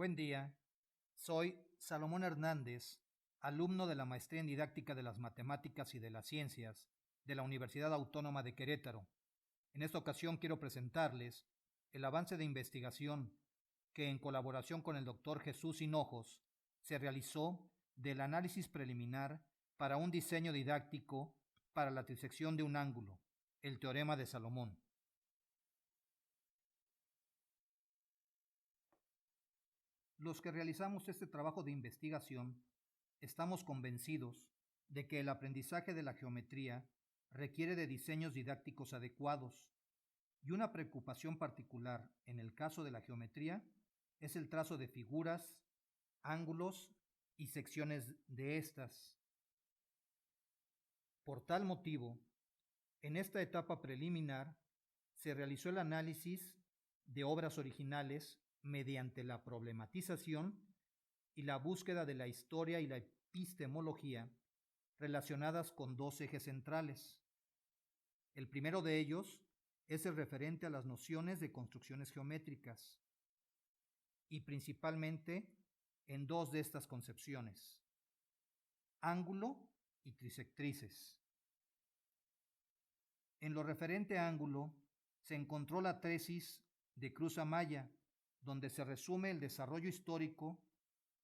Buen día, soy Salomón Hernández, alumno de la Maestría en Didáctica de las Matemáticas y de las Ciencias de la Universidad Autónoma de Querétaro. En esta ocasión quiero presentarles el avance de investigación que en colaboración con el doctor Jesús Hinojos se realizó del análisis preliminar para un diseño didáctico para la trisección de un ángulo, el teorema de Salomón. Los que realizamos este trabajo de investigación estamos convencidos de que el aprendizaje de la geometría requiere de diseños didácticos adecuados, y una preocupación particular en el caso de la geometría es el trazo de figuras, ángulos y secciones de estas. Por tal motivo, en esta etapa preliminar se realizó el análisis de obras originales mediante la problematización y la búsqueda de la historia y la epistemología relacionadas con dos ejes centrales. El primero de ellos es el referente a las nociones de construcciones geométricas, y principalmente en dos de estas concepciones: ángulo y trisectrices. En lo referente a ángulo, se encontró la tesis de Cruz Amaya, donde se resume el desarrollo histórico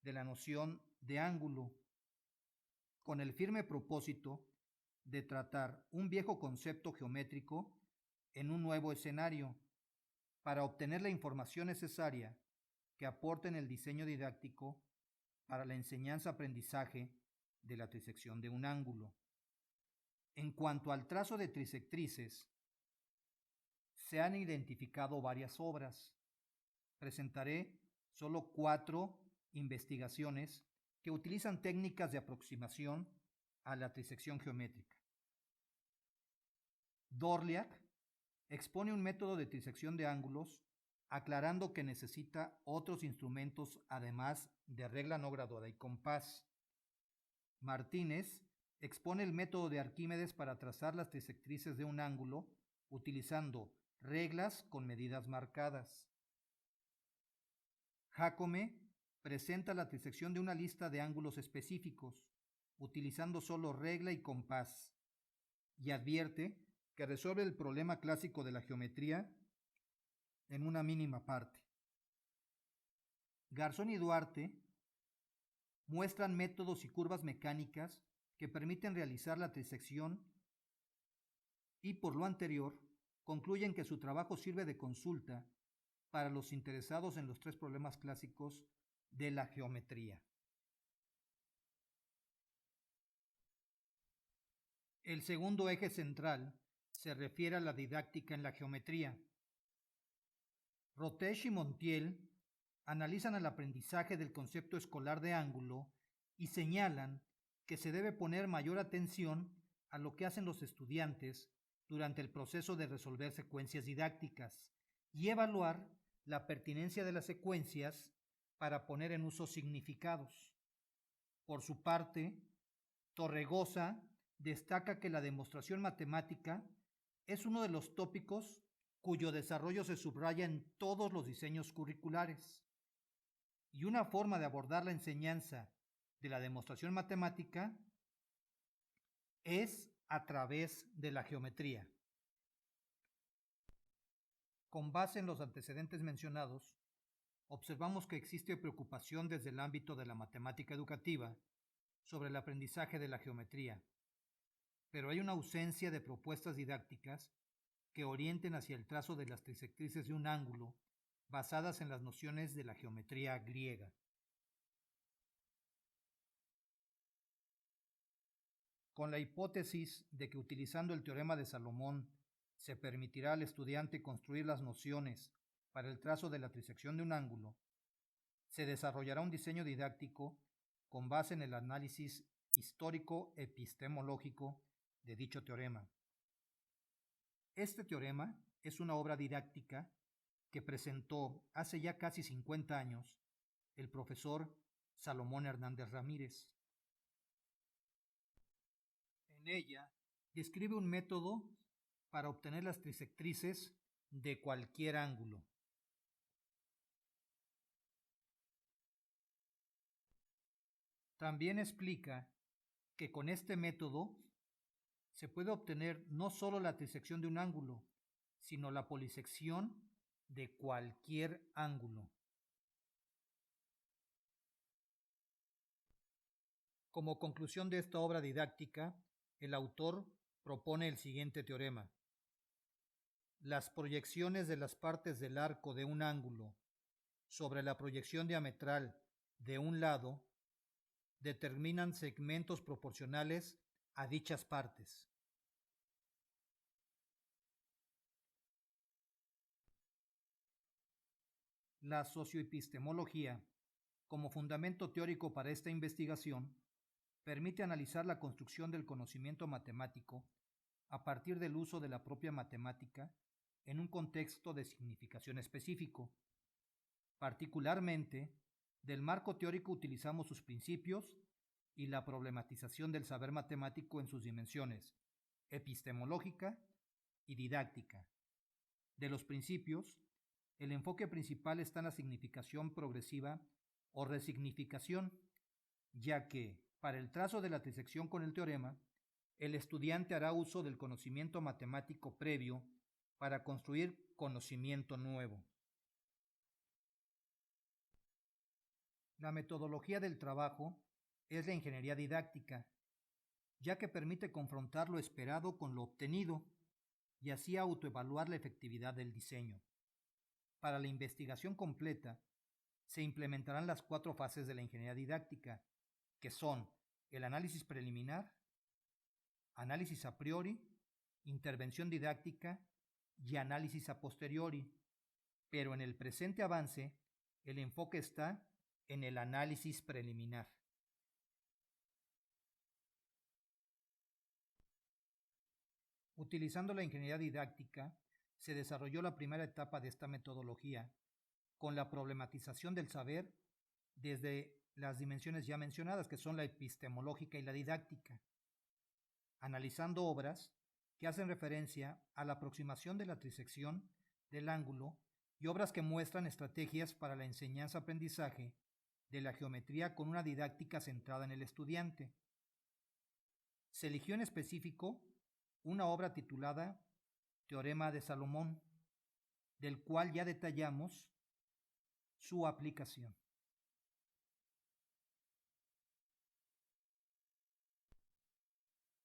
de la noción de ángulo, con el firme propósito de tratar un viejo concepto geométrico en un nuevo escenario, para obtener la información necesaria que aporte en el diseño didáctico para la enseñanza-aprendizaje de la trisección de un ángulo. En cuanto al trazo de trisectrices, se han identificado varias obras. Presentaré solo 4 investigaciones que utilizan técnicas de aproximación a la trisección geométrica. Dorliac expone un método de trisección de ángulos, aclarando que necesita otros instrumentos además de regla no graduada y compás. Martínez expone el método de Arquímedes para trazar las trisectrices de un ángulo utilizando reglas con medidas marcadas. Jacome presenta la trisección de una lista de ángulos específicos, utilizando solo regla y compás, y advierte que resuelve el problema clásico de la geometría en una mínima parte. Garzón y Duarte muestran métodos y curvas mecánicas que permiten realizar la trisección y, por lo anterior, concluyen que su trabajo sirve de consulta para los interesados en los 3 problemas clásicos de la geometría. El segundo eje central se refiere a la didáctica en la geometría. Rotech y Montiel analizan el aprendizaje del concepto escolar de ángulo y señalan que se debe poner mayor atención a lo que hacen los estudiantes durante el proceso de resolver secuencias didácticas y evaluar la pertinencia de las secuencias para poner en uso significados. Por su parte, Torregosa destaca que la demostración matemática es uno de los tópicos cuyo desarrollo se subraya en todos los diseños curriculares, y una forma de abordar la enseñanza de la demostración matemática es a través de la geometría. Con base en los antecedentes mencionados, observamos que existe preocupación desde el ámbito de la matemática educativa sobre el aprendizaje de la geometría, pero hay una ausencia de propuestas didácticas que orienten hacia el trazo de las trisectrices de un ángulo basadas en las nociones de la geometría griega. Con la hipótesis de que utilizando el teorema de Salomón se permitirá al estudiante construir las nociones para el trazo de la trisección de un ángulo, se desarrollará un diseño didáctico con base en el análisis histórico-epistemológico de dicho teorema. Este teorema es una obra didáctica que presentó hace ya casi 50 años el profesor Salomón Hernández Ramírez. En ella describe un método para obtener las trisectrices de cualquier ángulo. También explica que con este método se puede obtener no solo la trisección de un ángulo, sino la polisección de cualquier ángulo. Como conclusión de esta obra didáctica, el autor propone el siguiente teorema. Las proyecciones de las partes del arco de un ángulo sobre la proyección diametral de un lado determinan segmentos proporcionales a dichas partes. La socioepistemología, como fundamento teórico para esta investigación, permite analizar la construcción del conocimiento matemático a partir del uso de la propia matemática en un contexto de significación específico. Particularmente, del marco teórico utilizamos sus principios y la problematización del saber matemático en sus dimensiones epistemológica y didáctica. De los principios, el enfoque principal está en la significación progresiva o resignificación, ya que, para el trazo de la trisección con el teorema, el estudiante hará uso del conocimiento matemático previo para construir conocimiento nuevo. La metodología del trabajo es la ingeniería didáctica, ya que permite confrontar lo esperado con lo obtenido y así autoevaluar la efectividad del diseño. Para la investigación completa, se implementarán las 4 fases de la ingeniería didáctica, que son el análisis preliminar, análisis a priori, intervención didáctica y análisis a posteriori, pero en el presente avance, el enfoque está en el análisis preliminar. Utilizando la ingeniería didáctica, se desarrolló la primera etapa de esta metodología, con la problematización del saber desde las dimensiones ya mencionadas, que son la epistemológica y la didáctica, analizando obras que hacen referencia a la aproximación de la trisección del ángulo y obras que muestran estrategias para la enseñanza-aprendizaje de la geometría con una didáctica centrada en el estudiante. Se eligió en específico una obra titulada Teorema de Salomón, del cual ya detallamos su aplicación.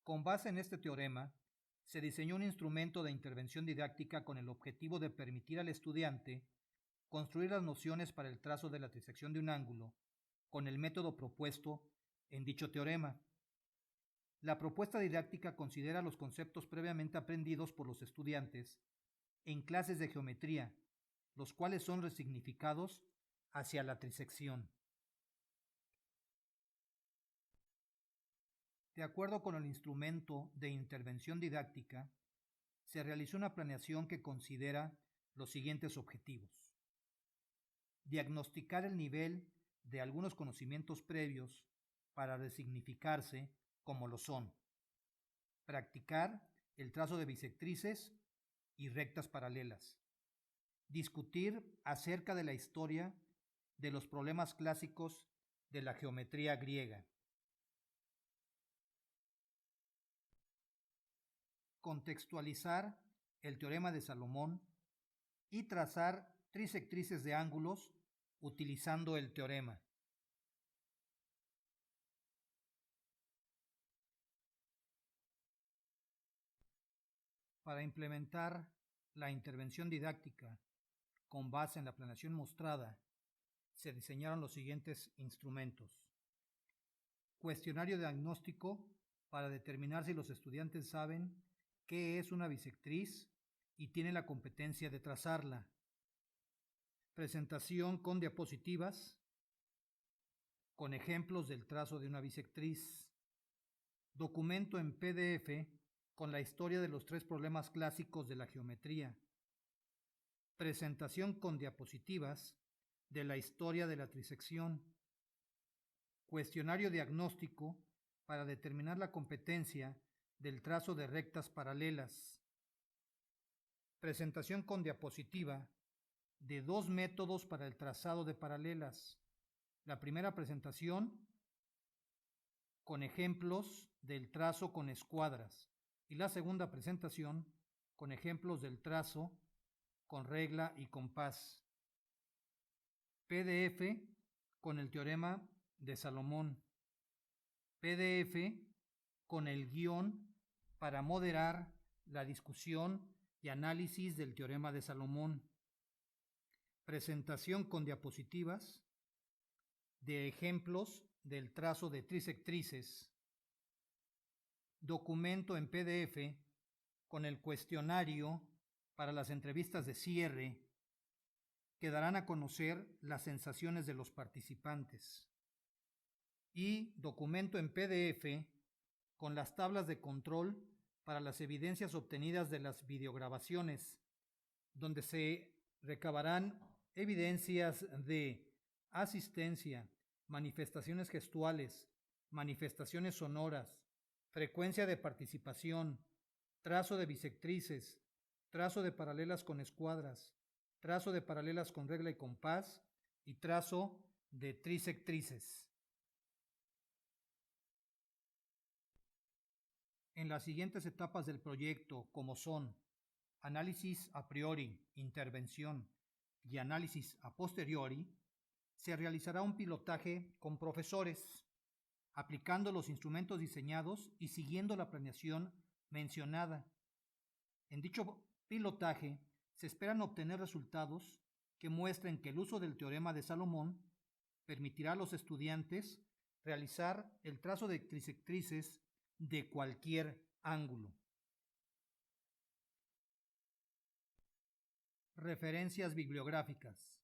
Con base en este teorema, se diseñó un instrumento de intervención didáctica con el objetivo de permitir al estudiante construir las nociones para el trazo de la trisección de un ángulo con el método propuesto en dicho teorema. La propuesta didáctica considera los conceptos previamente aprendidos por los estudiantes en clases de geometría, los cuales son resignificados hacia la trisección. De acuerdo con el instrumento de intervención didáctica, se realizó una planeación que considera los siguientes objetivos. Diagnosticar el nivel de algunos conocimientos previos para resignificarse como lo son. Practicar el trazo de bisectrices y rectas paralelas. Discutir acerca de la historia de los problemas clásicos de la geometría griega. Contextualizar el teorema de Salomón y trazar trisectrices de ángulos utilizando el teorema. Para implementar la intervención didáctica con base en la planeación mostrada, se diseñaron los siguientes instrumentos. Cuestionario diagnóstico para determinar si los estudiantes saben qué es una bisectriz y tienen la competencia de trazarla. Presentación con diapositivas, con ejemplos del trazo de una bisectriz. Documento en PDF con la historia de los 3 problemas clásicos de la geometría. Presentación con diapositivas de la historia de la trisección. Cuestionario diagnóstico para determinar la competencia del trazo de rectas paralelas. Presentación con diapositiva de 2 métodos para el trazado de paralelas. La primera presentación con ejemplos del trazo con escuadras y la segunda presentación con ejemplos del trazo con regla y compás. PDF con el teorema de Salomón. PDF con el guión para moderar la discusión y análisis del teorema de Salomón. Presentación con diapositivas de ejemplos del trazo de trisectrices. Documento en PDF con el cuestionario para las entrevistas de cierre que darán a conocer las sensaciones de los participantes. Y documento en PDF con las tablas de control para las evidencias obtenidas de las videograbaciones, donde se recabarán evidencias de asistencia, manifestaciones gestuales, manifestaciones sonoras, frecuencia de participación, trazo de bisectrices, trazo de paralelas con escuadras, trazo de paralelas con regla y compás y trazo de trisectrices. En las siguientes etapas del proyecto, como son análisis a priori, intervención y análisis a posteriori, se realizará un pilotaje con profesores, aplicando los instrumentos diseñados y siguiendo la planeación mencionada. En dicho pilotaje se esperan obtener resultados que muestren que el uso del teorema de Salomón permitirá a los estudiantes realizar el trazo de trisectrices de cualquier ángulo. Referencias bibliográficas.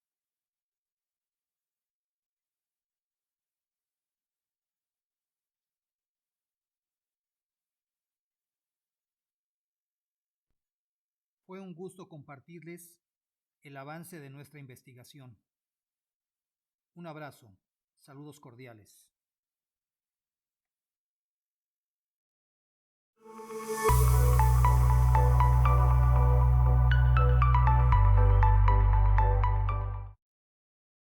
Fue un gusto compartirles el avance de nuestra investigación. Un abrazo, saludos cordiales.